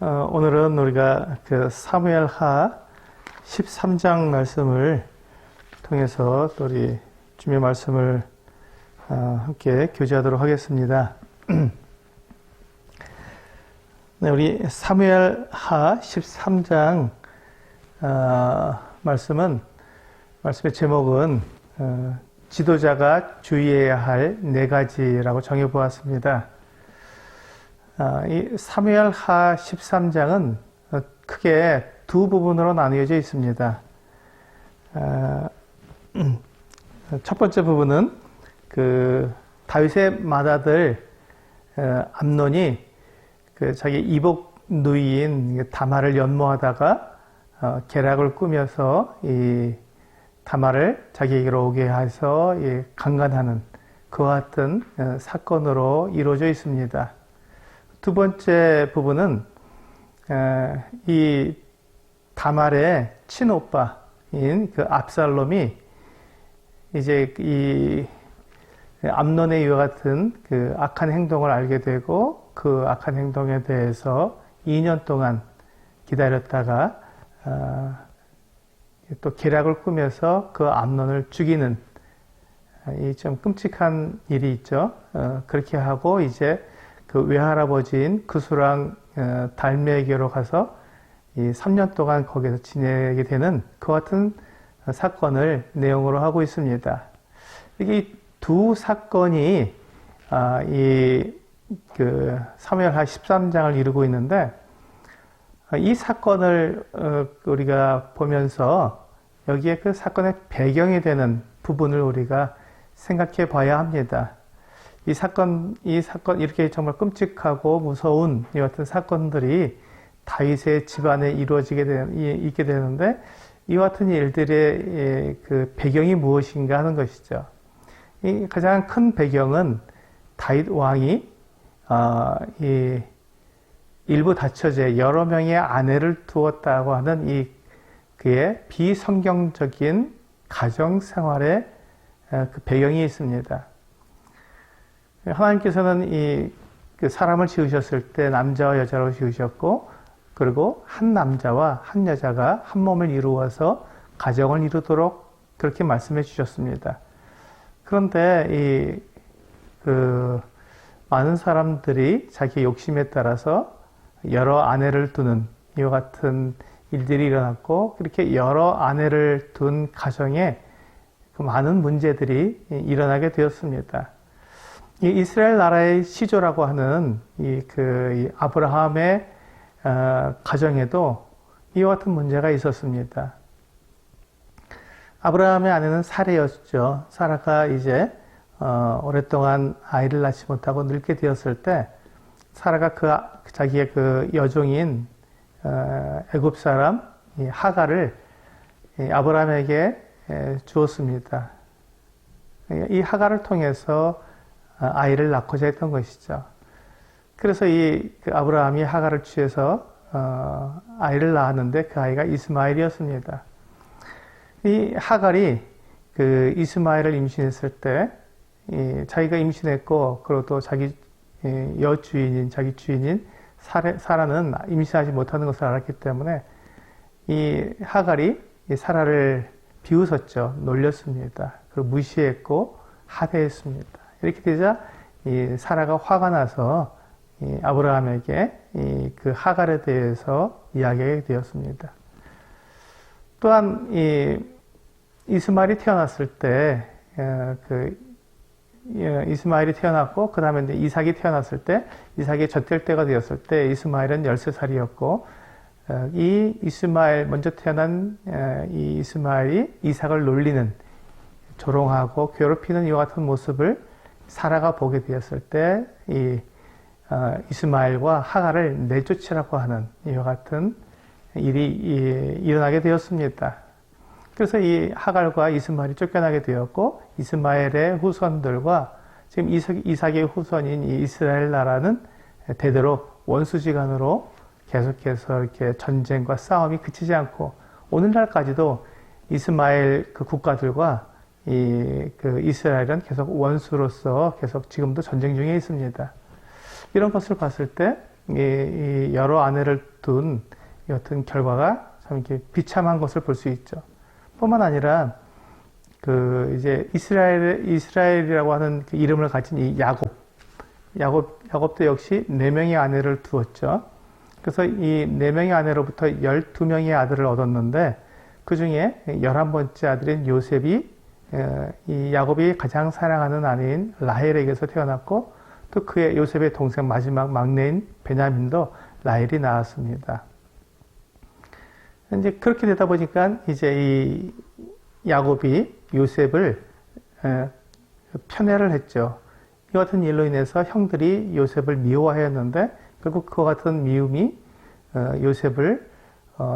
오늘은 우리가 그 사무엘하 13장 말씀을 통해서 또 우리 주님의 말씀을 함께 교제하도록 하겠습니다. 네, 우리 사무엘하 13장 말씀의 제목은 지도자가 주의해야 할 4가지라고 정해보았습니다. 이 사무엘하 13장은 크게 두 부분으로 나뉘어져 있습니다. 첫 번째 부분은 그 다윗의 맏아들 암논이 그 자기 이복 누이인 다말을 연모하다가 계략을 꾸며서 이 다말을 자기에게로 오게 해서 강간하는 그와 같은 사건으로 이루어져 있습니다. 두 번째 부분은 이 다말의 친오빠인 그 압살롬이 이제 이 암논의 이와 같은 그 악한 행동을 알게 되고 그 악한 행동에 대해서 2년 동안 기다렸다가 또 계략을 꾸며서 그 암논을 죽이는 이 좀 끔찍한 일이 있죠. 그렇게 하고 이제 그 외할아버지인 그수랑 달메에게로 가서 이 3년 동안 거기서 지내게 되는 그 같은 사건을 내용으로 하고 있습니다. 이게 두 사건이 이 그 사무엘하 13장을 이루고 있는데 이 사건을 우리가 보면서 여기에 그 사건의 배경이 되는 부분을 우리가 생각해 봐야 합니다. 이 사건 이렇게 정말 끔찍하고 무서운 이 같은 사건들이 다윗의 집안에 있게 되는데 이와 같은 일들의 그 배경이 무엇인가 하는 것이죠. 이 가장 큰 배경은 다윗 왕이 이 일부 다처제 여러 명의 아내를 두었다고 하는 그의 비성경적인 가정 생활의 그 배경이 있습니다. 하나님께서는 그 사람을 지으셨을 때 남자와 여자로 지으셨고, 그리고 한 남자와 한 여자가 한 몸을 이루어서 가정을 이루도록 그렇게 말씀해 주셨습니다. 그런데 많은 사람들이 자기 욕심에 따라서 여러 아내를 두는 이와 같은 일들이 일어났고, 그렇게 여러 아내를 둔 가정에 그 많은 문제들이 일어나게 되었습니다. 이 이스라엘 나라의 시조라고 하는 이 아브라함의 가정에도 이와 같은 문제가 있었습니다. 아브라함의 아내는 사레였죠. 사라가 이제 오랫동안 아이를 낳지 못하고 늙게 되었을 때 사라가 자기의 그 여종인 애굽 사람 하갈을 아브라함에게 주었습니다. 이 하갈을 통해서 아이를 낳고자 했던 것이죠. 그래서 그 아브라함이 하갈을 취해서 아이를 낳았는데 그 아이가 이스마엘이었습니다. 이 하갈이 그 이스마엘을 임신했을 때 자기가 임신했고, 그리고 또 자기 자기 주인인 사라는 임신하지 못하는 것을 알았기 때문에 이 하갈이 사라를 비웃었죠. 놀렸습니다. 그리고 무시했고 하대했습니다. 이렇게 되자 사라가 화가 나서 아브라함에게 그 하갈에 대해서 이야기하게 되었습니다. 또한 이스마엘이 태어났을 때 이스마엘이 태어났고, 그 다음에 이삭이 태어났을 때 이삭이 젖될 때가 되었을 때 이스마엘은 13살이었고 이 이스마엘 먼저 태어난 이 이스마엘이 이삭을 놀리는, 조롱하고 괴롭히는 이와 같은 모습을 사라가 보게 되었을 때 이스마엘과 하갈을 내쫓으라고 하는 이와 같은 일이 일어나게 되었습니다. 그래서 이 하갈과 이스마엘이 쫓겨나게 되었고, 이스마엘의 후손들과 지금 이삭의 후손인 이 이스라엘 나라는 대대로 원수지간으로 계속해서 이렇게 전쟁과 싸움이 그치지 않고 오늘날까지도 이스마엘 그 국가들과 그 이스라엘은 계속 원수로서 계속 지금도 전쟁 중에 있습니다. 이런 것을 봤을 때 이 여러 아내를 둔 어떤 결과가 참 이렇게 비참한 것을 볼 수 있죠. 뿐만 아니라 그 이제 이스라엘이라고 하는 그 이름을 가진 이 야곱도 역시 4명의 아내를 두었죠. 그래서 이 4명의 아내로부터 12명의 아들을 얻었는데 그 중에 11번째 아들인 요셉이 이 야곱이 가장 사랑하는 아내인 라헬에게서 태어났고 또 그의 요셉의 동생 마지막 막내인 베냐민도 라헬이 낳았습니다. 이제 그렇게 되다 보니까 이제 이 야곱이 요셉을 편애를 했죠. 이 같은 일로 인해서 형들이 요셉을 미워하였는데 결국 그와 같은 미움이 요셉을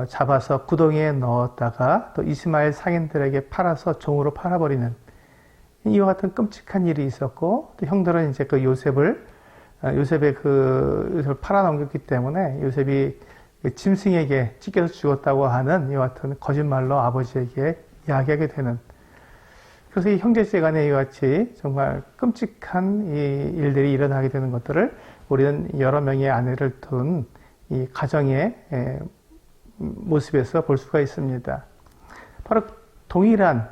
잡아서 구덩이에 넣었다가 또 이스마엘 상인들에게 팔아서 종으로 팔아버리는 이와 같은 끔찍한 일이 있었고 또 형들은 이제 그 요셉의 요셉을 팔아넘겼기 때문에 요셉이 짐승에게 찢겨서 죽었다고 하는 이와 같은 거짓말로 아버지에게 이야기하게 되는 그래서 이 형제지간에 이와 같이 정말 끔찍한 이 일들이 일어나게 되는 것들을 우리는 여러 명의 아내를 둔 이 가정의 모습에서 볼 수가 있습니다. 바로 동일한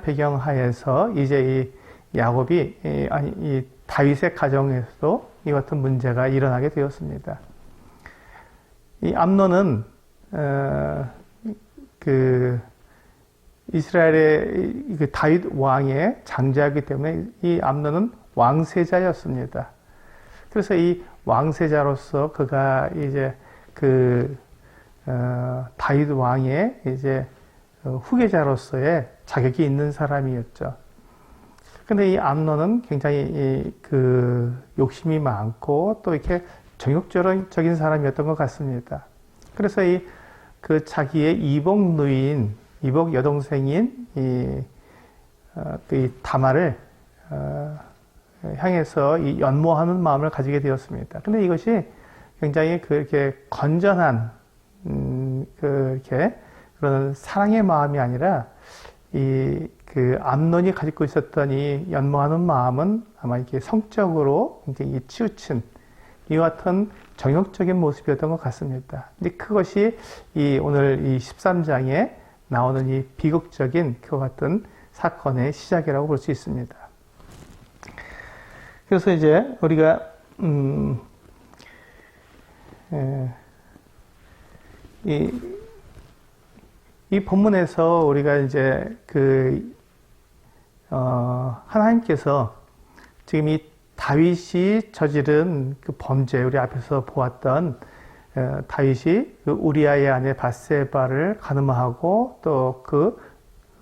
배경 하에서 이제 이 야곱이 이 다윗의 가정에서도 이 같은 문제가 일어나게 되었습니다. 이 암논은 그 이스라엘의 그 다윗 왕의 장자이기 때문에 이 암논은 왕세자였습니다. 그래서 이 왕세자로서 그가 이제 다윗 왕의 이제 후계자로서의 자격이 있는 사람이었죠. 근데 이 암논은 굉장히 욕심이 많고 또 이렇게 정욕적인 사람이었던 것 같습니다. 그래서 자기의 이복 여동생인 이 다말을 향해서 연모하는 마음을 가지게 되었습니다. 근데 이것이 굉장히 그렇게 건전한 그런 사랑의 마음이 아니라 암논이 가지고 있었던 이 연모하는 마음은 아마 이렇게 성적으로 굉장히 치우친 이와 같은 정욕적인 모습이었던 것 같습니다. 근데 그것이 오늘 이 13장에 나오는 이 비극적인 그와 같은 사건의 시작이라고 볼 수 있습니다. 그래서 이제 우리가 이 본문에서 우리가 이제 하나님께서 지금 이 다윗이 저지른 그 범죄, 우리 앞에서 보았던 다윗이 우리아의 아내 밧세바를 가늠하고 또 그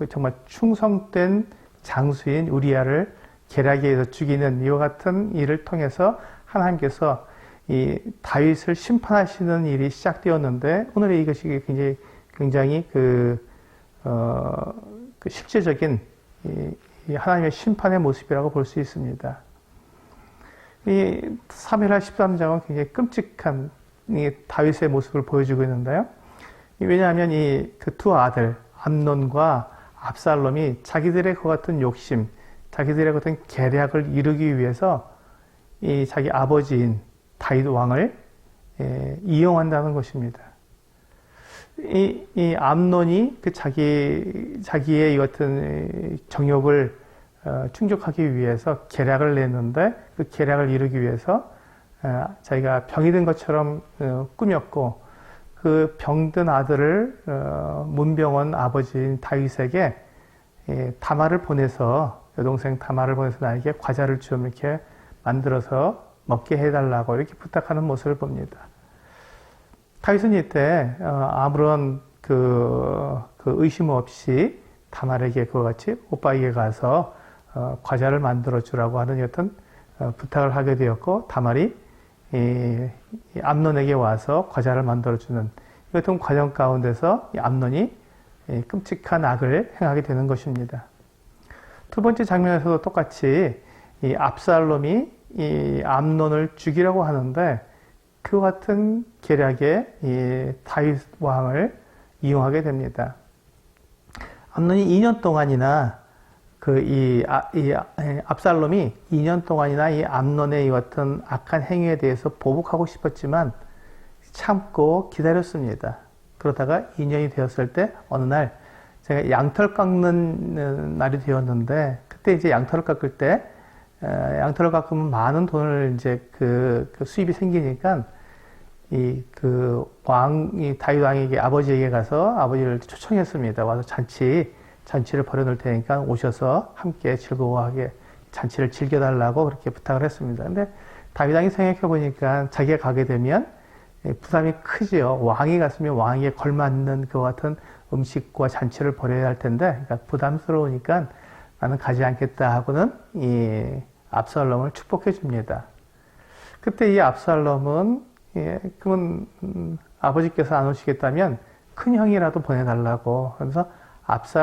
정말 충성된 장수인 우리아를 계략에 의해서 죽이는 이와 같은 일을 통해서 하나님께서 이 다윗을 심판하시는 일이 시작되었는데 오늘 이것이 굉장히 실제적인 이 하나님의 심판의 모습이라고 볼 수 있습니다. 이 사무엘하 13장은 굉장히 끔찍한 이 다윗의 모습을 보여주고 있는데요. 왜냐하면 그 두 아들 암논과 압살롬이 자기들의 그 같은 욕심, 자기들의 그 같은 계략을 이루기 위해서 이 자기 아버지인 다윗 왕을 이용한다는 것입니다. 이 암논이 자기의 이 같은 정욕을 충족하기 위해서 계략을 냈는데 그 계략을 이루기 위해서 자기가 병이 든 것처럼 꾸몄고 그 병든 아들을 문병원 아버지인 다윗에게 다말을 보내서 여동생 다말을 보내서 나에게 과자를 좀 이렇게 만들어서 먹게 해달라고 이렇게 부탁하는 모습을 봅니다. 다윗은 이때 아무런 그 의심 없이 다말에게 그와 같이 오빠에게 가서 과자를 만들어 주라고 하는 여튼 부탁을 하게 되었고 다말이 암논에게 와서 과자를 만들어 주는 이같은 과정 가운데서 암논이 끔찍한 악을 행하게 되는 것입니다. 두 번째 장면에서도 똑같이 이 압살롬이 이 암논을 죽이려고 하는데 그 같은 계략에 이 다윗 왕을 이용하게 됩니다. 암논이 2년 동안이나 압살롬이 2년 동안이나 이 암논의 이 같은 악한 행위에 대해서 보복하고 싶었지만 참고 기다렸습니다. 그러다가 2년이 되었을 때 어느 날 제가 양털 깎는 날이 되었는데, 그때 이제 양털을 깎을 때 양털을 깎으면 많은 돈을 이제 그 수입이 생기니까 이 다윗 왕에게 아버지에게 가서 아버지를 초청했습니다. 와서 잔치를 벌여놓을 테니까 오셔서 함께 즐거워하게 잔치를 즐겨달라고 그렇게 부탁을 했습니다. 근데 다윗 왕이 생각해 보니까 자기가 가게 되면 부담이 크지요. 왕이 갔으면 왕에게 걸맞는 그 같은 음식과 잔치를 벌여야 할 텐데, 그러니까 부담스러우니까 나는 가지 않겠다 하고는 이 압살롬을 축복해 줍니다. 그때 이 압살롬은 그러면 아버지께서 안 오시겠다면 큰 형이라도 보내달라고, 그래서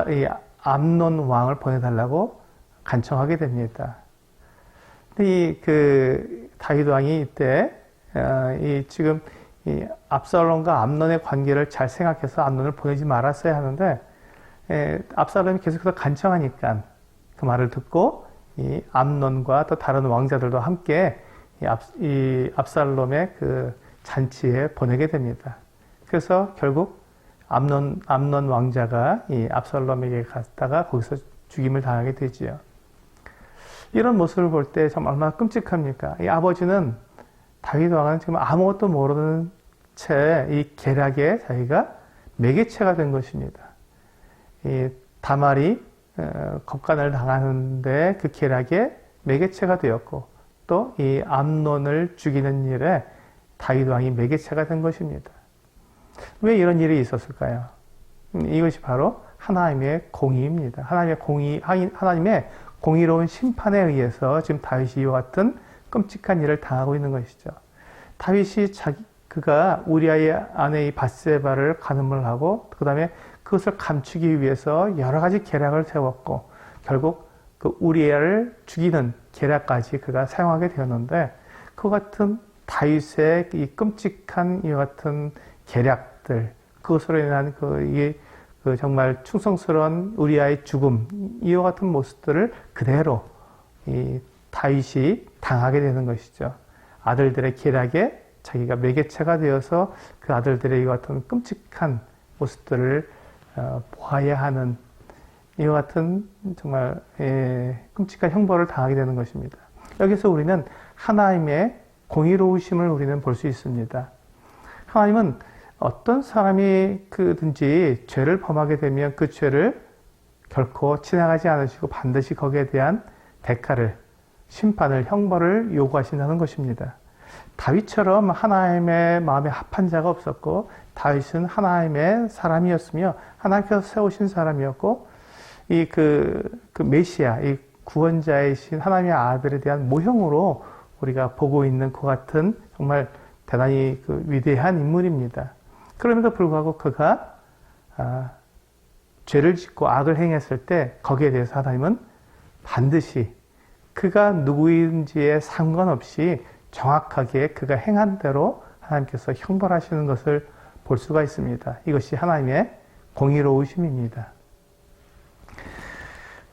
이 암논 왕을 보내달라고 간청하게 됩니다. 근데 다윗 왕이 이때 지금 이 압살롬과 암논의 관계를 잘 생각해서 암논을 보내지 말았어야 하는데, 압살롬이 계속해서 간청하니까 그 말을 듣고 이 암논과 또 다른 왕자들도 함께 이 압살롬의 그 잔치에 보내게 됩니다. 그래서 결국 암논 왕자가 이 압살롬에게 갔다가 거기서 죽임을 당하게 되지요. 이런 모습을 볼 때 참 얼마나 끔찍합니까? 이 아버지는, 다윗 왕은 지금 아무것도 모르는 채 이 계략에 자기가 매개체가 된 것입니다. 이 다말이 겁간을 당하는데 그 계략에 매개체가 되었고, 또 이 암논을 죽이는 일에 다윗 왕이 매개체가 된 것입니다. 왜 이런 일이 있었을까요? 이것이 바로 하나님의 공의입니다. 하나님의 공의로운 심판에 의해서 지금 다윗이 이와 같은 끔찍한 일을 당하고 있는 것이죠. 다윗이 그가 우리아의 아내 이 밧세바를 간음을 하고, 그 다음에 그것을 감추기 위해서 여러 가지 계략을 세웠고, 결국 그 우리아를 죽이는 계략까지 그가 사용하게 되었는데, 그 같은 다윗의 이 끔찍한 이와 같은 계략들, 그것으로 인한 정말 충성스러운 우리아의 죽음, 이와 같은 모습들을 그대로 이 다윗이 당하게 되는 것이죠. 아들들의 계략에 자기가 매개체가 되어서 그 아들들의 이와 같은 끔찍한 모습들을 보아야 하는 이와 같은 정말 끔찍한 형벌을 당하게 되는 것입니다. 여기서 우리는 하나님의 공의로우심을 우리는 볼 수 있습니다. 하나님은 어떤 사람이 그든지 죄를 범하게 되면 그 죄를 결코 지나가지 않으시고 반드시 거기에 대한 대가를, 심판을, 형벌을 요구하신다는 것입니다. 다윗처럼 하나님의 마음에 합한 자가 없었고, 다윗은 하나님의 사람이었으며 하나님께서 세우신 사람이었고, 메시아, 이 구원자이신 하나님의 아들에 대한 모형으로 우리가 보고 있는 그 같은 정말 대단히 위대한 인물입니다. 그럼에도 불구하고 그가 죄를 짓고 악을 행했을 때 거기에 대해서 하나님은 반드시 그가 누구인지에 상관없이 정확하게 그가 행한 대로 하나님께서 형벌하시는 것을 볼 수가 있습니다. 이것이 하나님의 공의로우심입니다.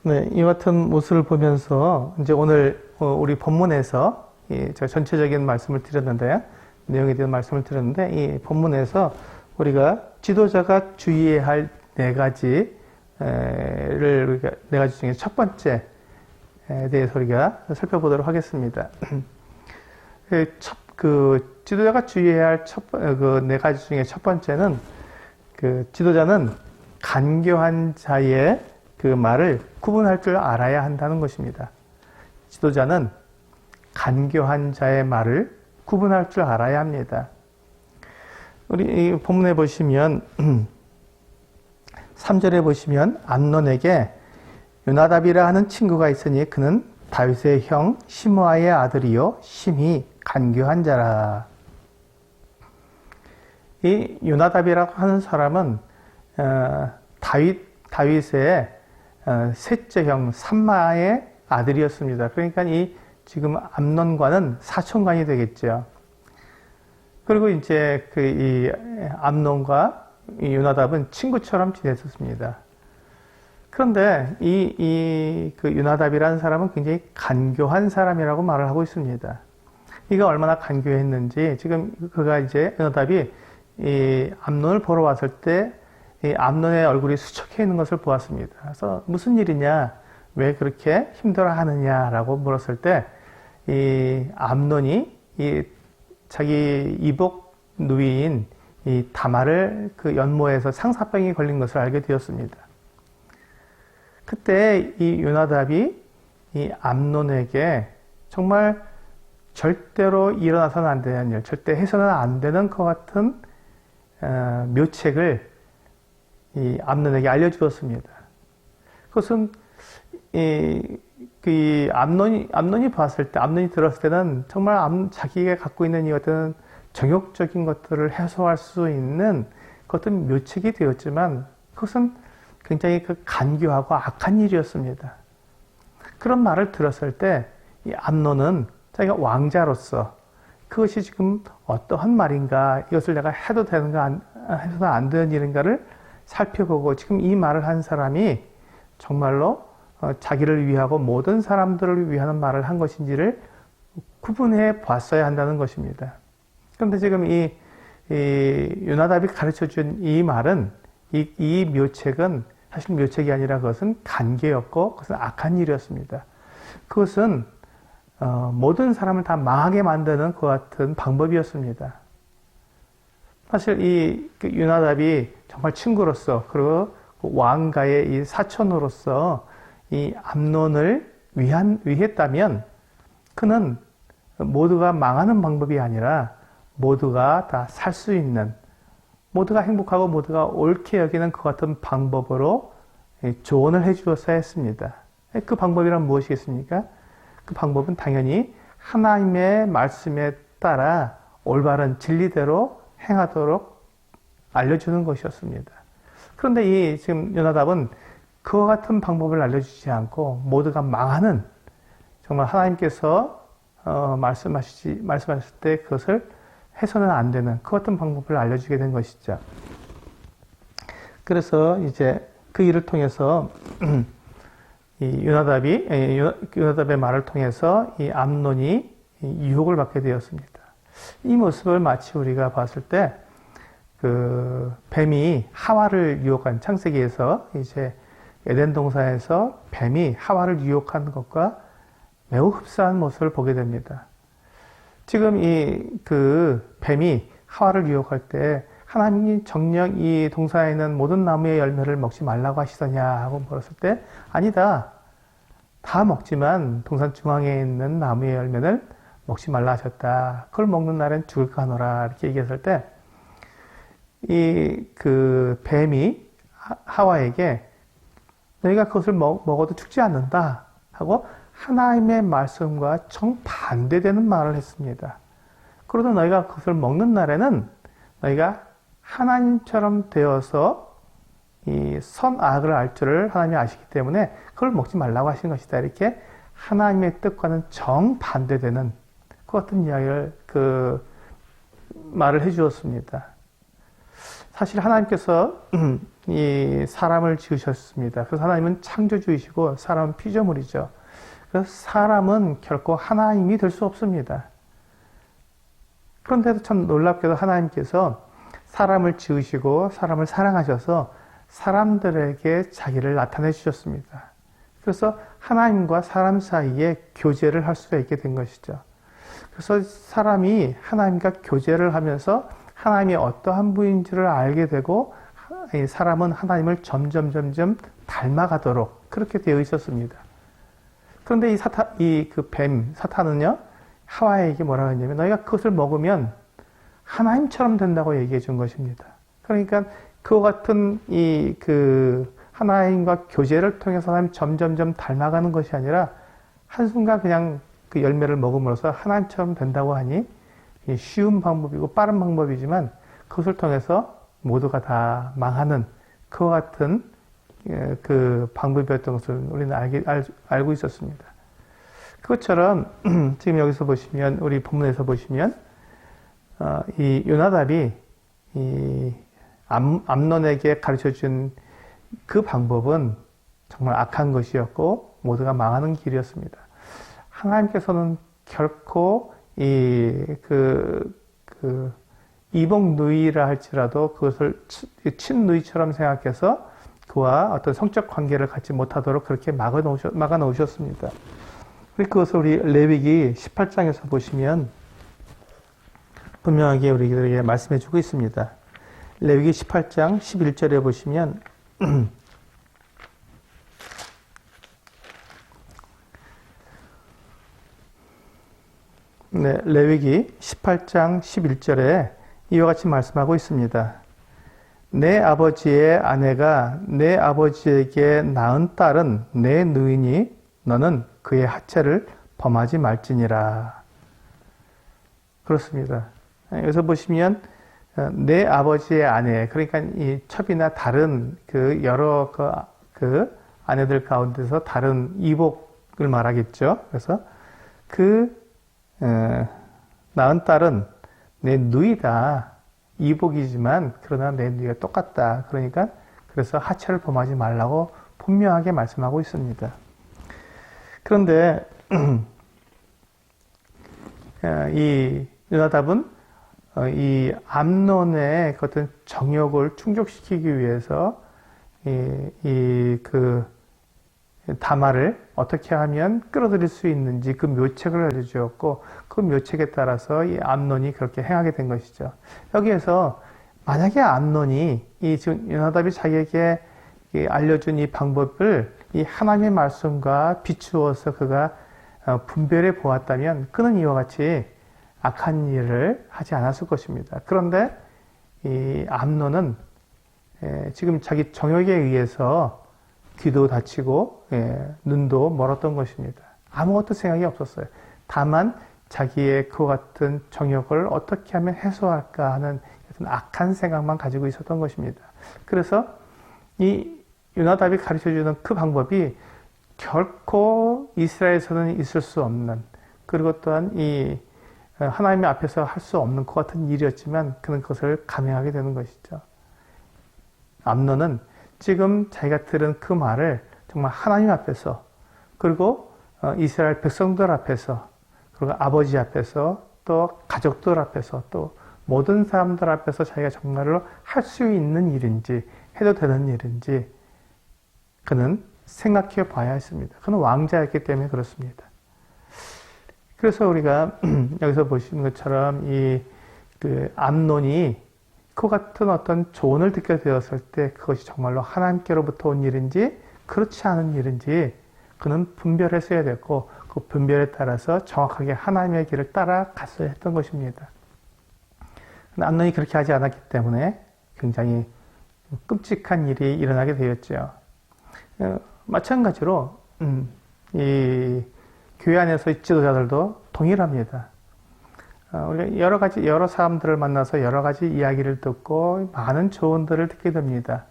네, 이 같은 모습을 보면서 이제 오늘 우리 본문에서 제가 전체적인 말씀을 드렸는데, 내용에 대한 말씀을 드렸는데, 이 본문에서 우리가 지도자가 주의해야 할 네 가지 중에 첫 번째에 대해서 우리가 살펴보도록 하겠습니다. 지도자가 주의해야 할 네 가지 중에 첫 번째는, 지도자는 간교한 자의 그 말을 구분할 줄 알아야 한다는 것입니다. 지도자는 간교한 자의 말을 구분할 줄 알아야 합니다. 우리 이 본문에 보시면 3절에 보시면 암논에게 요나답이라 하는 친구가 있으니 그는 다윗의 형 시므아의 아들이요 심히 간교한 자라. 이 요나답이라고 하는 사람은 다윗의 셋째 형 삼마의 아들이었습니다. 그러니까 지금 암논과는 사촌관이 되겠죠. 그리고 이제 이 암논과 이 요나답은 친구처럼 지냈었습니다. 그런데 그 유나답이라는 사람은 굉장히 간교한 사람이라고 말을 하고 있습니다. 이가 얼마나 간교했는지 지금 그가 이제 유나답이 이 암논을 보러 왔을 때 이 암논의 얼굴이 수척해 있는 것을 보았습니다. 그래서 무슨 일이냐, 왜 그렇게 힘들어하느냐라고 물었을 때 이 암논이 이 자기 이복 누이인 이 다말을 그 연모에서 상사병이 걸린 것을 알게 되었습니다. 그때 이 요나답이 이 암논에게 정말 절대로 일어나서는 안 되는 일, 절대 해서는 안 되는 것 같은 묘책을 이 암논에게 알려주었습니다. 그것은 암논이 봤을 때, 암논이 들었을 때는 정말 자기가 갖고 있는 이 어떤 정욕적인 것들을 해소할 수 있는 그것은 묘책이 되었지만 그것은 굉장히 그 간교하고 악한 일이었습니다. 그런 말을 들었을 때 이 암논은 자기가 왕자로서 그것이 지금 어떠한 말인가, 이것을 내가 해도 되는가, 해서는 안 되는 일인가를 살펴보고 지금 이 말을 한 사람이 정말로 자기를 위하고 모든 사람들을 위하는 말을 한 것인지를 구분해 봤어야 한다는 것입니다. 그런데 지금 이 요나답이 가르쳐 준 이 말은, 이 묘책은 사실 묘책이 아니라 그것은 간계였고 그것은 악한 일이었습니다. 그것은 모든 사람을 다 망하게 만드는 그 같은 방법이었습니다. 사실 그 요나답이 정말 친구로서 그리고 왕가의 이 사촌으로서 이 암논을 위했다면 그는 모두가 망하는 방법이 아니라 모두가 다 살 수 있는, 모두가 행복하고 모두가 옳게 여기는 그 같은 방법으로 조언을 해 주었어야 했습니다. 그 방법이란 무엇이겠습니까? 그 방법은 당연히 하나님의 말씀에 따라 올바른 진리대로 행하도록 알려주는 것이었습니다. 그런데 지금 요나답은 그와 같은 방법을 알려주지 않고 모두가 망하는, 정말 하나님께서 말씀하실 때 그것을 해서는 안 되는 그 같은 방법을 알려주게 된 것이죠. 그래서 이제 그 일을 통해서 요나답의 말을 통해서 이 암논이 유혹을 받게 되었습니다. 이 모습을 마치 우리가 봤을 때 그 뱀이 하와를 유혹한, 창세기에서 이제 에덴 동산에서 뱀이 하와를 유혹한 것과 매우 흡사한 모습을 보게 됩니다. 지금 그 뱀이 하와를 유혹할 때 하나님이 정녕 이 동산에 있는 모든 나무의 열매를 먹지 말라고 하시더냐 하고 물었을 때 아니다. 다 먹지만 동산 중앙에 있는 나무의 열매를 먹지 말라 하셨다. 그걸 먹는 날엔 죽을까 하노라. 이렇게 얘기했을 때 그 뱀이 하와에게 너희가 그것을 먹어도 죽지 않는다 하고 하나님의 말씀과 정반대되는 말을 했습니다. 그러다 너희가 그것을 먹는 날에는 너희가 하나님처럼 되어서 이 선악을 알 줄을 하나님이 아시기 때문에 그걸 먹지 말라고 하신 것이다. 이렇게 하나님의 뜻과는 정반대되는 그 같은 이야기를 말을 해주었습니다. 사실 하나님께서 이 사람을 지으셨습니다. 그래서 하나님은 창조주이시고 사람은 피조물이죠. 그래서 사람은 결코 하나님이 될 수 없습니다. 그런데도 참 놀랍게도 하나님께서 사람을 지으시고 사람을 사랑하셔서 사람들에게 자기를 나타내 주셨습니다. 그래서 하나님과 사람 사이에 교제를 할 수가 있게 된 것이죠. 그래서 사람이 하나님과 교제를 하면서 하나님이 어떠한 분인지를 알게 되고 사람은 하나님을 점점 닮아가도록 그렇게 되어 있었습니다. 그런데 그 뱀, 사탄은요, 하와에게 뭐라고 했냐면, 너희가 그것을 먹으면 하나님처럼 된다고 얘기해 준 것입니다. 그러니까 그와 같은 하나님과 교제를 통해서 하나님 점점 닮아가는 것이 아니라, 한순간 그냥 그 열매를 먹음으로써 하나님처럼 된다고 하니, 쉬운 방법이고 빠른 방법이지만, 그것을 통해서 모두가 다 망하는 그와 같은 그 방법이었던 것을 우리는 알고 있었습니다. 그것처럼 지금 여기서 보시면, 우리 본문에서 보시면 이 요나답이 이 암논에게 가르쳐준 그 방법은 정말 악한 것이었고 모두가 망하는 길이었습니다. 하나님께서는 결코 이복 누이라 할지라도 그것을 친누이처럼 생각해서 그와 어떤 성적 관계를 갖지 못하도록 그렇게 막아 놓으셨습니다. 그것을 우리 레위기 18장에서 보시면 분명하게 우리들에게 말씀해 주고 있습니다. 레위기 18장 11절에 보시면 네, 레위기 18장 11절에 이와 같이 말씀하고 있습니다. 내 아버지의 아내가 내 아버지에게 낳은 딸은 내 누이니 너는 그의 하체를 범하지 말지니라. 그렇습니다. 여기서 보시면 내 아버지의 아내, 그러니까 이 첩이나 다른 그 여러 그 아내들 가운데서 다른 이복을 말하겠죠. 그래서 낳은 딸은 내 누이다. 이복이지만 그러나 내 누이가 똑같다. 그러니까 그래서 하체를 범하지 말라고 분명하게 말씀하고 있습니다. 그런데 이 요나답은 이 암논의 어떤 정욕을 충족시키기 위해서 그 다말을 어떻게 하면 끌어들일 수 있는지 그 묘책을 알려주었고 그 묘책에 따라서 이 암논이 그렇게 행하게 된 것이죠. 여기에서 만약에 암논이 지금 요나답이 자기에게 알려준 이 방법을 이 하나님의 말씀과 비추어서 그가 분별해 보았다면 그는 이와 같이 악한 일을 하지 않았을 것입니다. 그런데 이 암논은 지금 자기 정욕에 의해서 귀도 다치고 눈도 멀었던 것입니다. 아무것도 생각이 없었어요. 다만 자기의 그와 같은 정욕을 어떻게 하면 해소할까 하는 악한 생각만 가지고 있었던 것입니다. 그래서 이 요나답이 가르쳐주는 그 방법이 결코 이스라엘에서는 있을 수 없는, 그리고 또한 이 하나님의 앞에서 할 수 없는 것 같은 일이었지만 그는 그것을 감행하게 되는 것이죠. 암논은 지금 자기가 들은 그 말을 정말 하나님 앞에서, 그리고 이스라엘 백성들 앞에서, 그리고 아버지 앞에서, 또 가족들 앞에서, 또 모든 사람들 앞에서 자기가 정말로 할 수 있는 일인지, 해도 되는 일인지 그는 생각해 봐야 했습니다. 그는 왕자였기 때문에 그렇습니다. 그래서 우리가 여기서 보시는 것처럼 그 암논이 그 같은 어떤 조언을 듣게 되었을 때 그것이 정말로 하나님께로부터 온 일인지 그렇지 않은 일인지 그는 분별했어야 됐고 그 분별에 따라서 정확하게 하나님의 길을 따라갔어야 했던 것입니다. 암논이 그렇게 하지 않았기 때문에 굉장히 끔찍한 일이 일어나게 되었죠. 마찬가지로 이 교회 안에서 지도자들도 동일합니다. 우리가 여러 사람들을 만나서 여러 가지 이야기를 듣고 많은 조언들을 듣게 됩니다.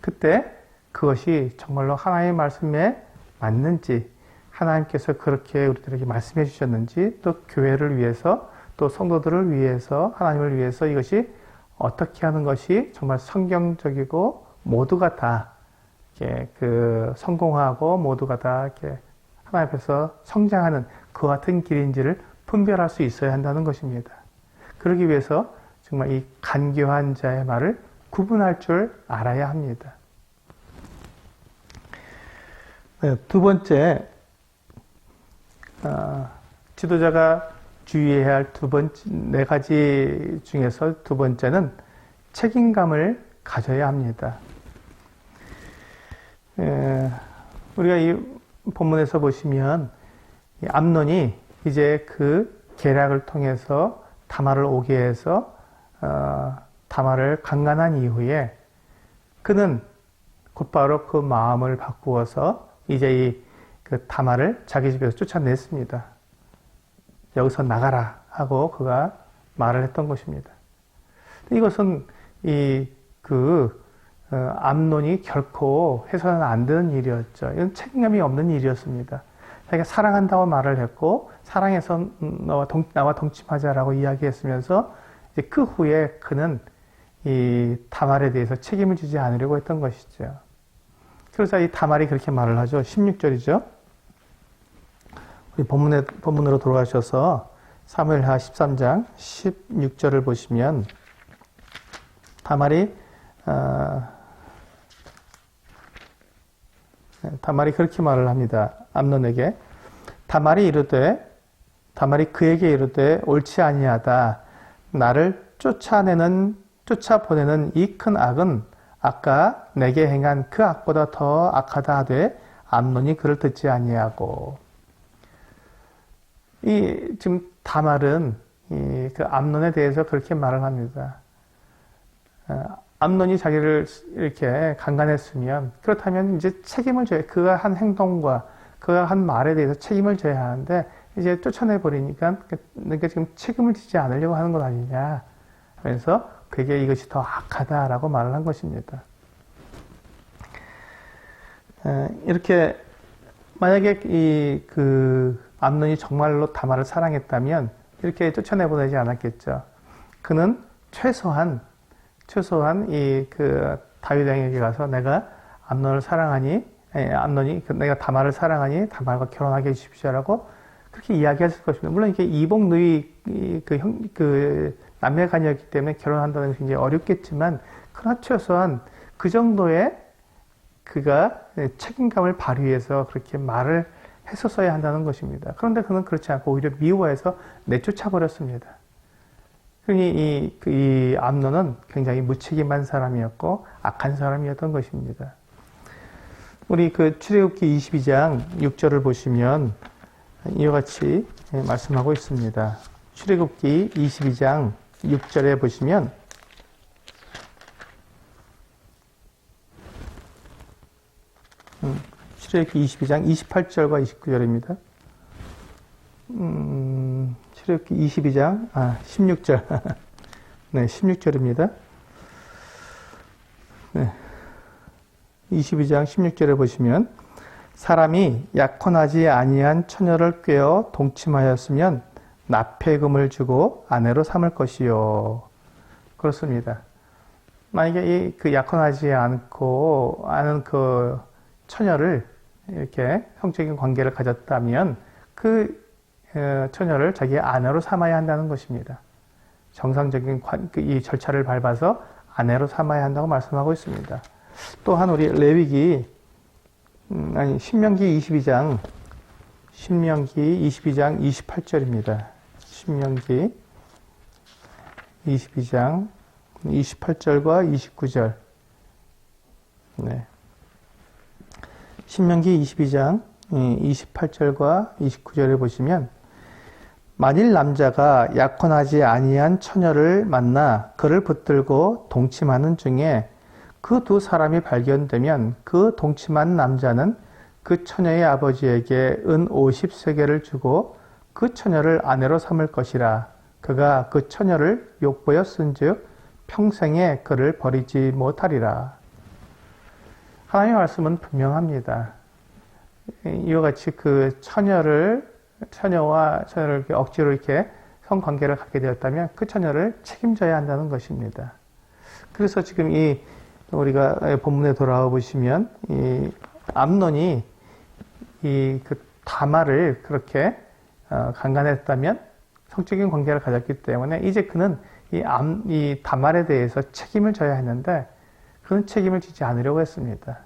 그때 그것이 정말로 하나님의 말씀에 맞는지, 하나님께서 그렇게 우리들에게 말씀해 주셨는지, 또 교회를 위해서, 또 성도들을 위해서, 하나님을 위해서 이것이 어떻게 하는 것이 정말 성경적이고 모두가 다 이렇게 성공하고 모두가 다 이렇게 하나님 앞에서 성장하는 그 같은 길인지를 분별할 수 있어야 한다는 것입니다. 그러기 위해서 정말 이 간교한 자의 말을 구분할 줄 알아야 합니다. 두 번째, 지도자가 주의해야 할 네 가지 중에서 두 번째는 책임감을 가져야 합니다. 우리가 이 본문에서 보시면 암논이 이제 그 계략을 통해서 다말을 오게 해서 다말을 강간한 이후에 그는 곧바로 그 마음을 바꾸어서 이제 그 다말을 자기 집에서 쫓아냈습니다. 여기서 나가라 하고 그가 말을 했던 것입니다. 이것은 암논이 결코 해서는 안 되는 일이었죠. 이건 책임감이 없는 일이었습니다. 자기가 사랑한다고 말을 했고 사랑해서 나와 동침하자라고 이야기했으면서 이제 그 후에 그는 이 다말에 대해서 책임을 지지 않으려고 했던 것이죠. 그래서 이 다말이 그렇게 말을 하죠. 16절이죠. 우리 본문으로 돌아가셔서 사무엘하 13장 16절을 보시면 다말이 그렇게 말을 합니다. 암논에게 다말이 그에게 이르되 옳지 아니하다. 나를 쫓아보내는 이 큰 악은 아까 내게 행한 그 악보다 더 악하다 하되 암논이 그를 듣지 아니하고. 지금 다말은 그 암논에 대해서 그렇게 말을 합니다. 암논이 자기를 이렇게 강간했으면 그렇다면 이제 책임을 져야, 그가 한 행동과 그가 한 말에 대해서 책임을 져야 하는데 이제 쫓아내버리니까 그러니까 지금 책임을 지지 않으려고 하는 것 아니냐 하면서 그에게 이것이 더 악하다라고 말을 한 것입니다. 이렇게 만약에 그 암논이 정말로 다말을 사랑했다면 이렇게 쫓아내보내지 않았겠죠. 그는 최소한 그 다윗 왕에게 가서 내가 암논을 사랑하니, 암논이 내가 다말을 사랑하니 다말과 결혼하게 해주십시오라고 그렇게 이야기했을 것입니다. 물론 이게 이복 누이 그 남매 간이었기 때문에 결혼한다는 것이 굉장히 어렵겠지만, 그러나 최소한 그 정도의 그가 책임감을 발휘해서 그렇게 말을 했었어야 한다는 것입니다. 그런데 그는 그렇지 않고 오히려 미워해서 내쫓아버렸습니다. 그러니 이 암논은 굉장히 무책임한 사람이었고 악한 사람이었던 것입니다. 우리 그 출애굽기 22장 6절을 보시면 이와 같이 말씀하고 있습니다. 출애굽기 22장 6절에 보시면 출애굽기 22장 28절과 29절입니다. 출애굽기 22장 16절 네, 16절입니다. 네. 22장 16절에 보시면 사람이 약혼하지 아니한 처녀를 꾀어 동침하였으면 납폐금을 주고 아내로 삼을 것이요. 그렇습니다. 만약에 그 약혼하지 않고 아는 그 처녀를 이렇게 성적인 관계를 가졌다면 그 처녀를 자기의 아내로 삼아야 한다는 것입니다. 정상적인 이 절차를 밟아서 아내로 삼아야 한다고 말씀하고 있습니다. 또한 우리 레위기 신명기 22장 28절입니다. 신명기 22장 28절과 29절. 네. 신명기 22장 28절과 29절에 보시면 만일 남자가 약혼하지 아니한 처녀를 만나 그를 붙들고 동침하는 중에 그 두 사람이 발견되면 그 동침한 남자는 그 처녀의 아버지에게 은 50세겔을 주고 그 처녀를 아내로 삼을 것이라. 그가 그 처녀를 욕보여 쓴즉 평생에 그를 버리지 못하리라. 하나님의 말씀은 분명합니다. 이와 같이 그 처녀와 처녀를 이렇게 억지로 이렇게 성관계를 갖게 되었다면 그 처녀를 책임져야 한다는 것입니다. 그래서 지금 우리가 본문에 돌아와 보시면 이 암논이 그 다말을 그렇게 강간했다면 성적인 관계를 가졌기 때문에 이제 그는 이 다말에 대해서 책임을 져야 했는데 그는 책임을 지지 않으려고 했습니다.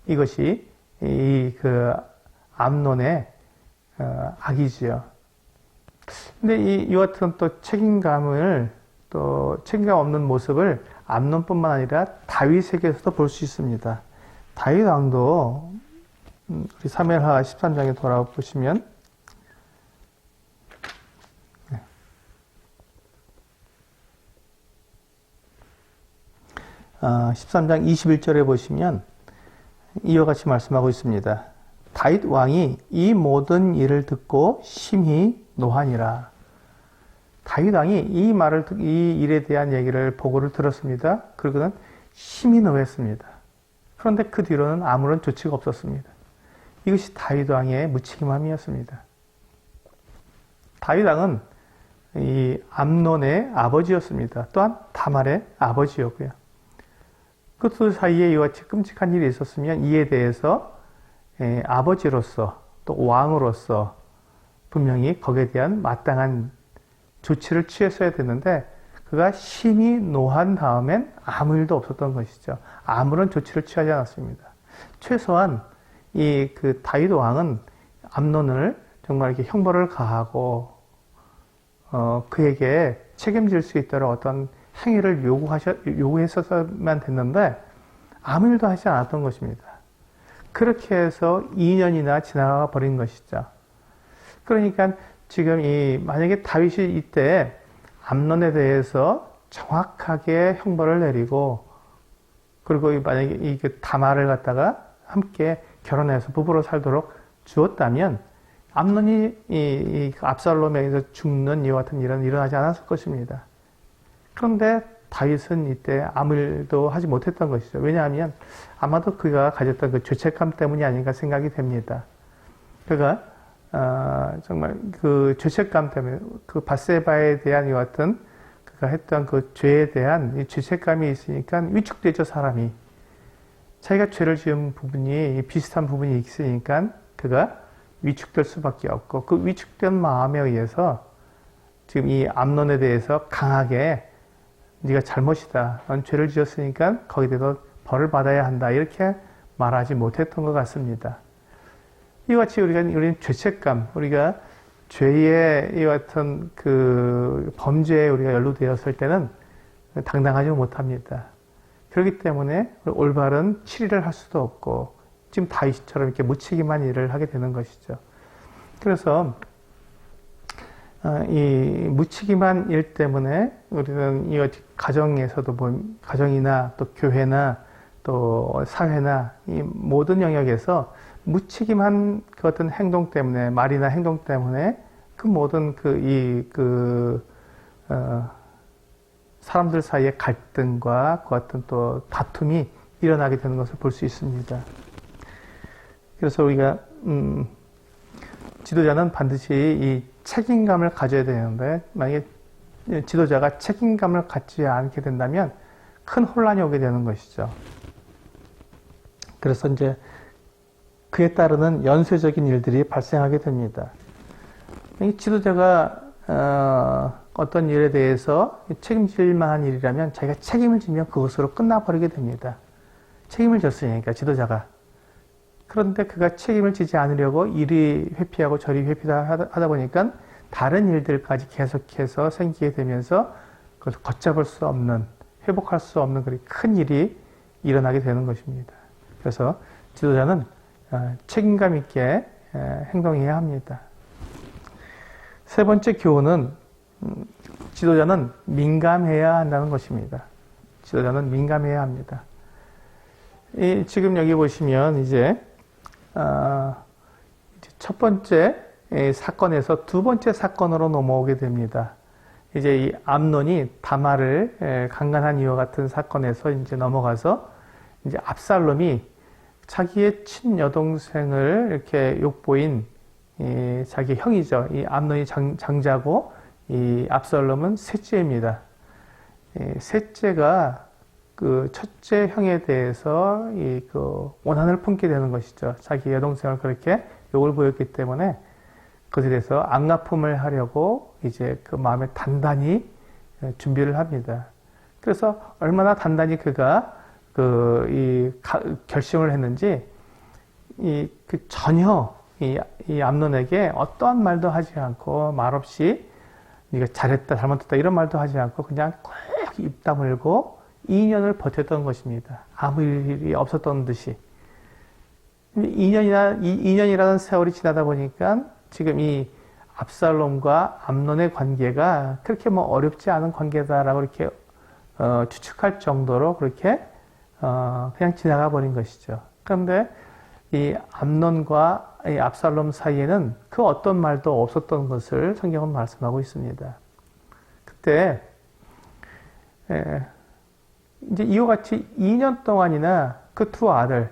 이것이 그 암논의 악이지요. 근데 이와 같은 또 책임감 없는 모습을 암논뿐만 아니라 다윗에게서도 볼 수 있습니다. 다윗 왕도 우리 사무엘하 13장에 돌아와 보시면 13장 21절에 보시면 이와 같이 말씀하고 있습니다. 다윗 왕이 이 모든 일을 듣고 심히 노하니라. 다윗 왕이 이 일에 대한 얘기를 보고를 들었습니다. 그리고는 심히 노했습니다. 그런데 그 뒤로는 아무런 조치가 없었습니다. 이것이 다윗 왕의 무책임함이었습니다. 다윗 왕은 이 암논의 아버지였습니다. 또한 다말의 아버지였고요. 그 두 사이에 이와 같이 끔찍한 일이 있었으면 이에 대해서 아버지로서 또 왕으로서 분명히 거기에 대한 마땅한 조치를 취했어야 되는데 그가 심히 노한 다음엔 아무 일도 없었던 것이죠. 아무런 조치를 취하지 않았습니다. 최소한 그 다윗 왕은 암논을 정말 이렇게 형벌을 가하고 그에게 책임질 수 있도록 어떤 행위를 요구했었만 됐는데 아무 일도 하지 않았던 것입니다. 그렇게 해서 2년이나 지나가 버린 것이죠. 그러니까 지금 만약에 다윗이 이때 암논에 대해서 정확하게 형벌을 내리고 그리고 만약에 그 다말을 갖다가 함께 결혼해서 부부로 살도록 주었다면 암논이 압살롬에게서 죽는 이와 같은 일은 일어나지 않았을 것입니다. 그런데 다윗은 이때 아무 일도 하지 못했던 것이죠. 왜냐하면 아마도 그가 가졌던 그 죄책감 때문이 아닌가 생각이 됩니다. 그가 정말 그 죄책감 때문에 그 밧세바에 대한 이와 같은 그가 했던 그 죄에 대한 이 죄책감이 있으니까 위축되죠, 사람이. 자기가 죄를 지은 부분이 비슷한 부분이 있으니까 그가 위축될 수밖에 없고 그 위축된 마음에 의해서 지금 이 암논에 대해서 강하게 네가 잘못이다. 넌 죄를 지었으니까 거기에 대해서 벌을 받아야 한다. 이렇게 말하지 못했던 것 같습니다. 이와 같이 우리는 죄책감, 우리가 죄의 이와 같은 그 범죄에 우리가 연루되었을 때는 당당하지 못합니다. 그렇기 때문에 올바른 치리를 할 수도 없고 지금 다윗처럼 이렇게 무책임한 일을 하게 되는 것이죠. 그래서 이 무책임한 일 때문에 우리는 이 가정에서도 가정이나 또 교회나 또 사회나 이 모든 영역에서 무책임한 그 어떤 행동 때문에 말이나 행동 때문에 그 모든 사람들 사이의 갈등과 그 같은 또 다툼이 일어나게 되는 것을 볼 수 있습니다. 그래서 우리가 지도자는 반드시 이 책임감을 가져야 되는데 만약에 지도자가 책임감을 갖지 않게 된다면 큰 혼란이 오게 되는 것이죠. 그래서 이제 그에 따르는 연쇄적인 일들이 발생하게 됩니다. 이 지도자가 어떤 일에 대해서 책임질 만한 일이라면 자기가 책임을 지면 그것으로 끝나버리게 됩니다. 책임을 졌으니까 지도자가. 그런데 그가 책임을 지지 않으려고 이리 회피하고 저리 회피하다 보니까 다른 일들까지 계속해서 생기게 되면서 그것을 걷잡을 수 없는, 회복할 수 없는 그런 큰 일이 일어나게 되는 것입니다. 그래서 지도자는 책임감 있게 행동해야 합니다. 세 번째 교훈은 지도자는 민감해야 한다는 것입니다. 지도자는 민감해야 합니다. 지금 여기 보시면 이제 첫 번째 사건에서 두 번째 사건으로 넘어오게 됩니다. 이제 이 암논이 다말을 강간한 이와 같은 사건에서 이제 넘어가서 이제 압살롬이 자기의 친여동생을 이렇게 욕보인 자기 형이죠. 이 암논이 장자고 이 압살롬은 셋째입니다. 셋째가 그 첫째 형에 대해서 그 원한을 품게 되는 것이죠. 자기 여동생을 그렇게 욕을 보였기 때문에 그것에 대해서 ang화품을 하려고 이제 그 마음에 단단히 준비를 합니다. 그래서 얼마나 단단히 그가 결심을 했는지 전혀 이 암논에게 어떠한 말도 하지 않고 말없이 네가 잘했다 잘못했다 이런 말도 하지 않고 그냥 꼭 입 다물고 2년을 버텼던 것입니다. 아무 일이 없었던 듯이. 2년이라는 세월이 지나다 보니까 지금 이 압살롬과 암논의 관계가 그렇게 뭐 어렵지 않은 관계다라고 이렇게 추측할 정도로 그렇게 그냥 지나가 버린 것이죠. 그런데 이 암논과 이 압살롬 사이에는 그 어떤 말도 없었던 것을 성경은 말씀하고 있습니다. 그때 이제 이와 같이 2년 동안이나 그 두 아들,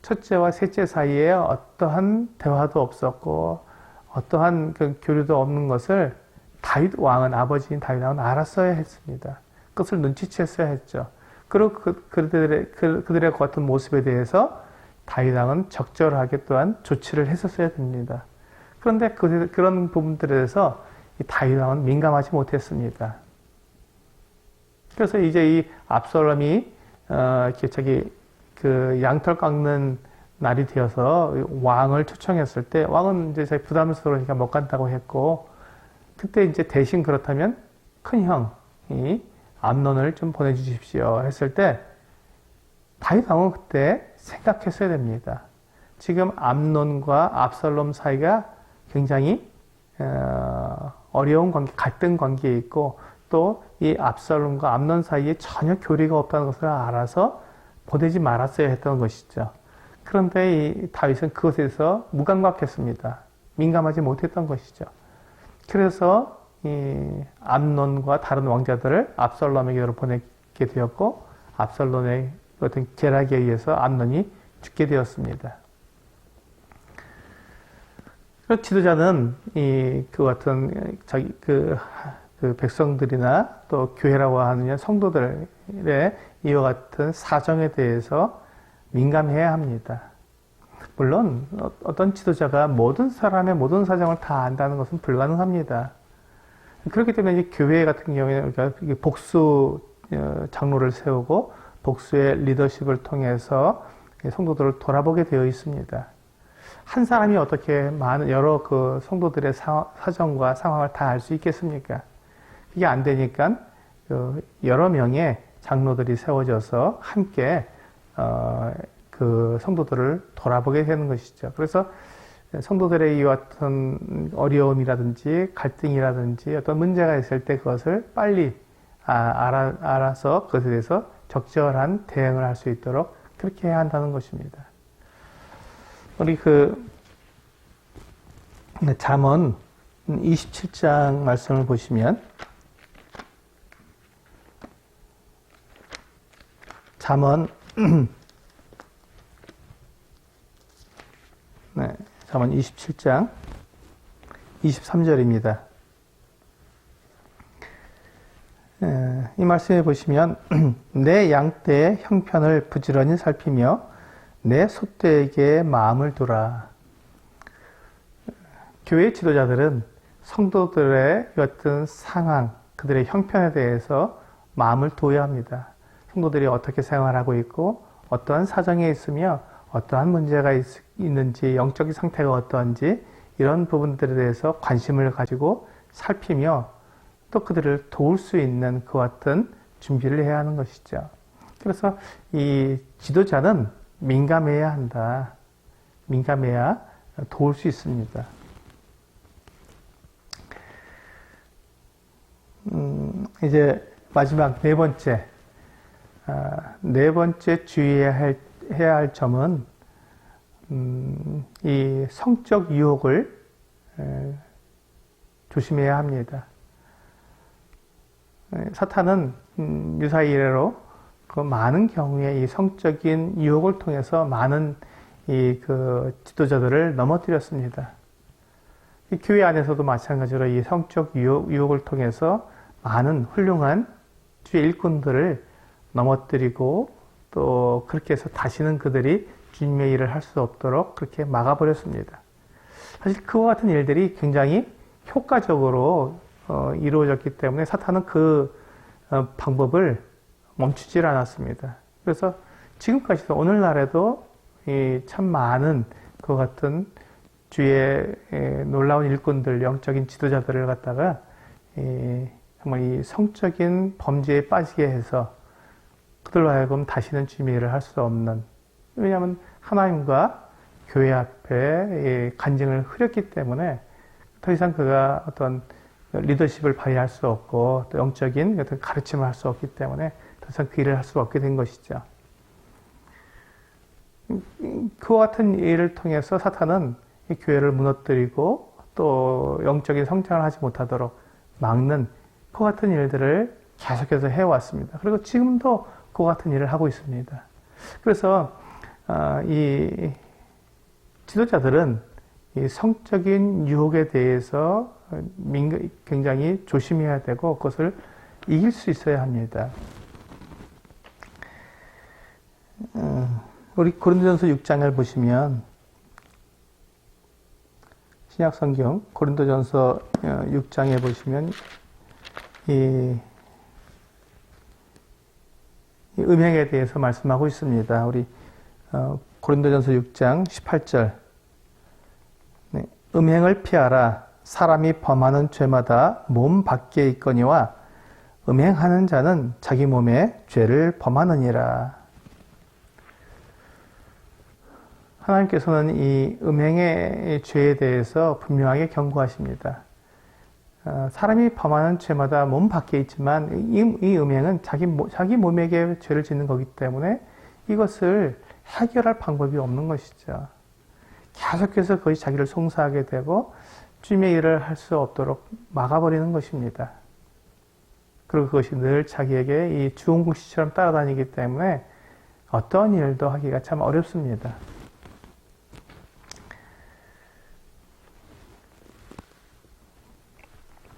첫째와 셋째 사이에 어떠한 대화도 없었고 어떠한 그 교류도 없는 것을 다윗 왕은, 아버지인 다윗 왕은 알았어야 했습니다. 그것을 눈치챘어야 했죠. 그리고 그들의 같은 모습에 대해서 다윗 왕은 적절하게 또한 조치를 했었어야 됩니다. 그런데 그런 부분들에 대해서 다윗 왕은 민감하지 못했습니다. 그래서 이제 이 압살롬이 그 양털 깎는 날이 되어서 왕을 초청했을 때 왕은 이제 부담스러우니까 못 간다고 했고, 그때 이제 대신 그렇다면 큰 형이 암논을 좀 보내주십시오 했을 때 다윗 왕은 그때 생각했어야 됩니다. 지금 암논과 압살롬 사이가 굉장히 어려운 관계, 갈등 관계에 있고, 또 이 압살롬과 암논 사이에 전혀 교리가 없다는 것을 알아서 보내지 말았어야 했던 것이죠. 그런데 이 다윗은 그것에 대해서 무감각했습니다. 민감하지 못했던 것이죠. 그래서 이 암논과 다른 왕자들을 압살롬에게로 보내게 되었고, 압살롬의 어떤 계략에 의해서 암논이 죽게 되었습니다. 지도자는 그 같은 그 백성들이나 또 교회라고 하는 성도들의 이와 같은 사정에 대해서 민감해야 합니다. 물론 어떤 지도자가 모든 사람의 모든 사정을 다 안다는 것은 불가능합니다. 그렇기 때문에 교회 같은 경우에는 복수 장로를 세우고 복수의 리더십을 통해서 성도들을 돌아보게 되어 있습니다. 한 사람이 어떻게 여러 그 성도들의 사정과 상황을 다 알 수 있겠습니까? 그게 안 되니까 여러 명의 장로들이 세워져서 함께 그 성도들을 돌아보게 되는 것이죠. 그래서 성도들의 이 같은 어려움이라든지 갈등이라든지 어떤 문제가 있을 때 그것을 빨리 알아서 그것에 대해서 적절한 대응을 할 수 있도록 그렇게 해야 한다는 것입니다. 우리 잠언 27장 말씀을 보시면 잠언 27장 23절입니다. 이 말씀에 보시면 내 양떼의 형편을 부지런히 살피며 내 소떼에게 마음을 두라. 교회 지도자들은 성도들의 어떤 상황, 그들의 형편에 대해서 마음을 두어야 합니다. 성도들이 어떻게 생활하고 있고 어떠한 사정에 있으며 어떠한 문제가 있는지, 영적인 상태가 어떠한지 이런 부분들에 대해서 관심을 가지고 살피며 또 그들을 도울 수 있는 그와 같은 준비를 해야 하는 것이죠. 그래서 이 지도자는 민감해야 한다. 민감해야 도울 수 있습니다. 이제 마지막 네 번째 주의해야 할 점은 이 성적 유혹을 조심해야 합니다. 사탄은 유사 이래로 그 많은 경우에 이 성적인 유혹을 통해서 많은 그 지도자들을 넘어뜨렸습니다. 이 교회 안에서도 마찬가지로 이 성적 유혹을 통해서 많은 훌륭한 주의 일꾼들을 넘어뜨리고 또 그렇게 해서 다시는 그들이 주님의 일을 할 수 없도록 그렇게 막아버렸습니다. 사실 그와 같은 일들이 굉장히 효과적으로 이루어졌기 때문에 사탄은 그 방법을 멈추질 않았습니다. 그래서 지금까지도 오늘날에도 참 많은 그 같은 주의 놀라운 일꾼들, 영적인 지도자들을 갖다가 정말 이 성적인 범죄에 빠지게 해서 그들로 하여금 다시는 주님의 일을 할 수 없는, 왜냐하면 하나님과 교회 앞에 간증을 흐렸기 때문에 더 이상 그가 어떤 리더십을 발휘할 수 없고 또 영적인 어떤 가르침을 할 수 없기 때문에 더 이상 그 일을 할 수 없게 된 것이죠. 그와 같은 일을 통해서 사탄은 이 교회를 무너뜨리고 또 영적인 성장을 하지 못하도록 막는 그와 같은 일들을 계속해서 해왔습니다. 그리고 지금도 그와 같은 일을 하고 있습니다. 그래서 이 지도자들은 이 성적인 유혹에 대해서 굉장히 조심해야 되고 그것을 이길 수 있어야 합니다. 우리 고린도전서 6장을 보시면 신약 성경 고린도전서 6장에 보시면 이 음행에 대해서 말씀하고 있습니다. 우리 고린도전서 6장 18절 네, 음행을 피하라. 사람이 범하는 죄마다 몸 밖에 있거니와 음행하는 자는 자기 몸에 죄를 범하느니라. 하나님께서는 이 음행의 죄에 대해서 분명하게 경고하십니다. 사람이 범하는 죄마다 몸 밖에 있지만 이 음행은 자기 몸에게 죄를 짓는 거기 때문에 이것을 해결할 방법이 없는 것이죠. 계속해서 그것이 자기를 송사하게 되고 주님의 일을 할 수 없도록 막아버리는 것입니다. 그리고 그것이 늘 자기에게 이 주홍국시처럼 따라다니기 때문에 어떤 일도 하기가 참 어렵습니다.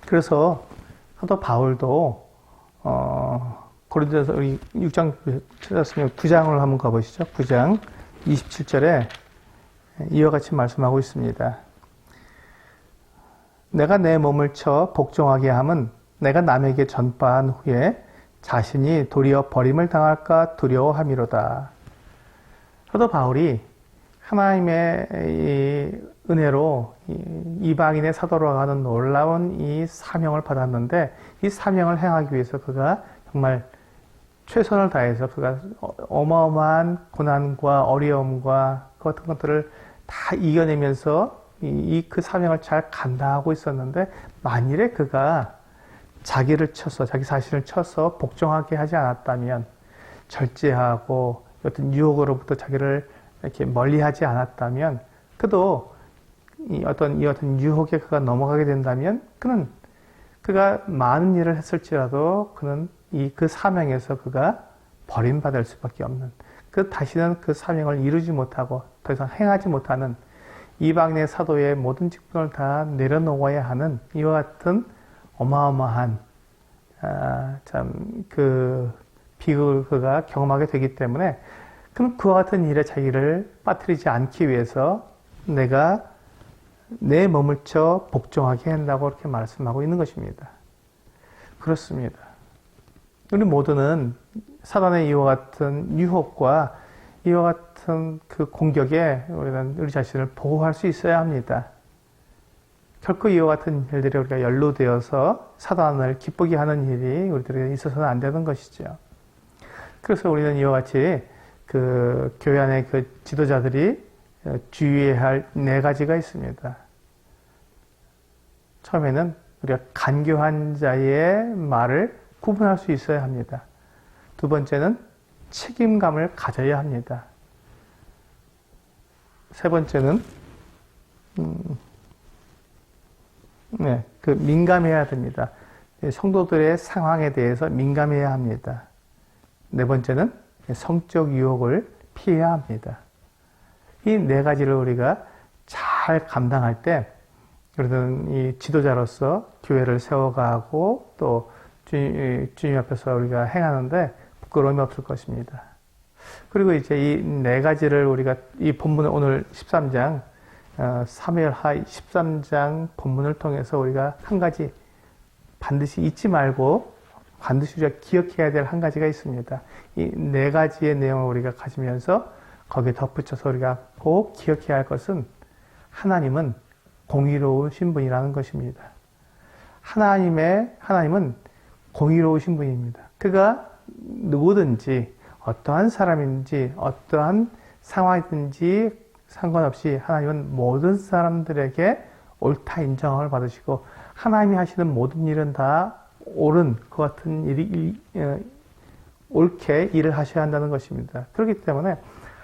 그래서 사도 바울도 고린도전서 6장 찾았으면 9장을 한번 가보시죠. 9장 27절에 이와 같이 말씀하고 있습니다. 내가 내 몸을 쳐 복종하게 함은 내가 남에게 전파한 후에 자신이 도리어 버림을 당할까 두려워함이로다. 사도 바울이 하나님의 이 은혜로 이방인의 사도로 가는 놀라운 이 사명을 받았는데 이 사명을 행하기 위해서 그가 정말 최선을 다해서 그가 어마어마한 고난과 어려움과 그 같은 것들을 다 이겨내면서 그 사명을 잘 감당하고 있었는데 만일에 그가 자기를 쳐서 자기 자신을 쳐서 복종하게 하지 않았다면 절제하고 어떤 유혹으로부터 자기를 이렇게 멀리하지 않았다면 그도 이 어떤 유혹에 그가 넘어가게 된다면 그가 많은 일을 했을지라도 그는 그 사명에서 그가 버림받을 수밖에 없는 다시는 그 사명을 이루지 못하고 더 이상 행하지 못하는 이방인의 사도의 모든 직분을 다 내려놓아야 하는 이와 같은 어마어마한 비극을 그가 경험하게 되기 때문에 그와 같은 일에 자기를 빠뜨리지 않기 위해서 내가 내 몸을 쳐 복종하게 한다고 이렇게 말씀하고 있는 것입니다. 그렇습니다. 우리 모두는 사단의 이와 같은 유혹과 이와 같은 그 공격에 우리는 우리 자신을 보호할 수 있어야 합니다. 결코 이와 같은 일들이 우리가 연루되어서 사단을 기쁘게 하는 일이 우리들에게 있어서는 안 되는 것이죠. 그래서 우리는 이와 같이 그 교회 안에 그 지도자들이 주의해야 할 4가지가 있습니다. 처음에는 우리가 간교한 자의 말을 구분할 수 있어야 합니다. 두 번째는 책임감을 가져야 합니다. 세 번째는 민감해야 됩니다. 성도들의 상황에 대해서 민감해야 합니다. 네 번째는 성적 유혹을 피해야 합니다. 이 4가지를 우리가 잘 감당할 때 우리는 이 지도자로서 교회를 세워가고 또 주님 앞에서 우리가 행하는데 부끄러움이 없을 것입니다. 그리고 이제 이 4가지를 우리가 이 본문을 오늘 13장 사무엘하 13장 본문을 통해서 우리가 한 가지 반드시 잊지 말고 반드시 우리가 기억해야 될 한 가지가 있습니다. 이 4가지의 내용을 우리가 가지면서 거기에 덧붙여서 우리가 꼭 기억해야 할 것은 하나님은 공의로우신 분이라는 것입니다. 하나님은 공의로우신 분입니다. 그가 누구든지 어떠한 사람인지 어떠한 상황이든지 상관없이 하나님은 모든 사람들에게 옳다 인정을 받으시고 하나님이 하시는 모든 일은 다 옳은 그 같은 옳게 일을 하셔야 한다는 것입니다. 그렇기 때문에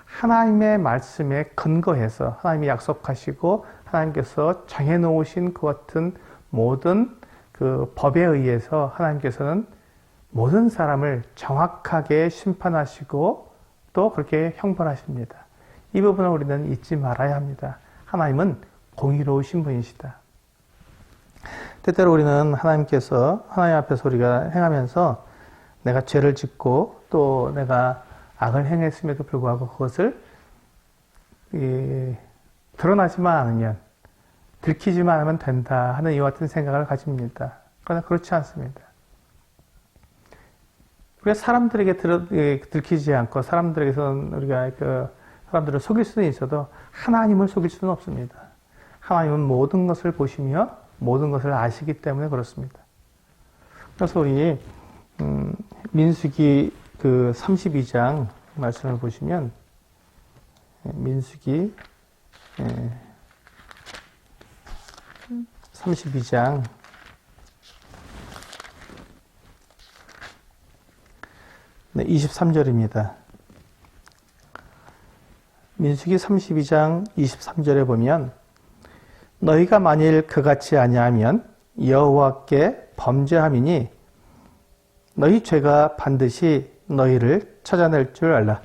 하나님의 말씀에 근거해서 하나님이 약속하시고 하나님께서 정해놓으신 그 같은 모든 그 법에 의해서 하나님께서는 모든 사람을 정확하게 심판하시고 또 그렇게 형벌하십니다. 이 부분을 우리는 잊지 말아야 합니다. 하나님은 공의로우신 분이시다. 때때로 우리는 하나님 앞에서 우리가 행하면서 내가 죄를 짓고 또 내가 악을 행했음에도 불구하고 그것을 드러나지만 않으면, 들키지만 하면 된다 하는 이와 같은 생각을 가집니다. 그러나 그렇지 않습니다. 우리가 사람들에게 들키지 않고 사람들에게서는 우리가 사람들을 속일 수는 있어도 하나님을 속일 수는 없습니다. 하나님은 모든 것을 보시며 모든 것을 아시기 때문에 그렇습니다. 그래서 우리 민수기 32장 말씀을 보시면 민수기 32장 23절입니다. 민수기 32장 23절에 보면 너희가 만일 그같이 아니하면 여호와께 범죄함이니 너희 죄가 반드시 너희를 찾아낼 줄 알라.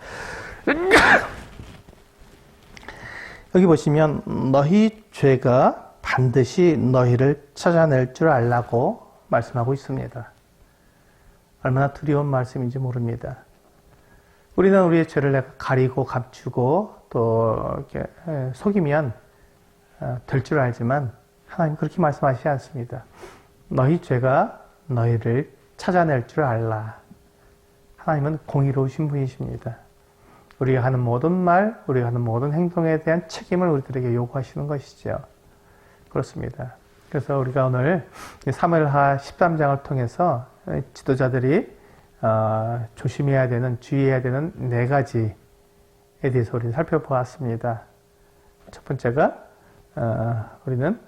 여기 보시면 너희 죄가 반드시 너희를 찾아낼 줄 알라고 말씀하고 있습니다. 얼마나 두려운 말씀인지 모릅니다. 우리는 우리의 죄를 가리고 감추고 또 이렇게 속이면 될 줄 알지만 하나님 그렇게 말씀하시지 않습니다. 너희 죄가 너희를 찾아낼 줄 알라. 하나님은 공의로우신 분이십니다. 우리가 하는 모든 말, 우리가 하는 모든 행동에 대한 책임을 우리들에게 요구하시는 것이죠. 그렇습니다. 그래서 우리가 오늘 사무엘하 13장을 통해서 지도자들이 조심해야 되는, 주의해야 되는 4가지에 대해서 우리는 살펴보았습니다. 첫 번째가 우리는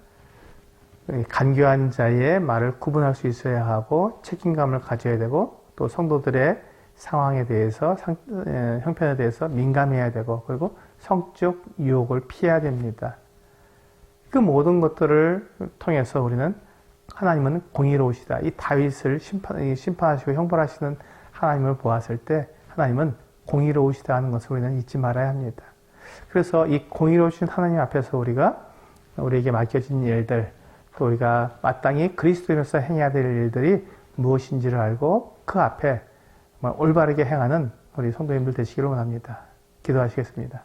간교한 자의 말을 구분할 수 있어야 하고 책임감을 가져야 되고 또 성도들의 상황에 대해서, 형편에 대해서 민감해야 되고 그리고 성적 유혹을 피해야 됩니다. 그 모든 것들을 통해서 우리는 하나님은 공의로우시다. 이 다윗을 심판하시고 형벌하시는 하나님을 보았을 때 하나님은 공의로우시다 하는 것을 우리는 잊지 말아야 합니다. 그래서 이 공의로우신 하나님 앞에서 우리에게 맡겨진 일들, 또 우리가 마땅히 그리스도인으로서 행해야 될 일들이 무엇인지를 알고 그 앞에 올바르게 행하는 우리 성도님들 되시기를 원합니다. 기도하시겠습니다.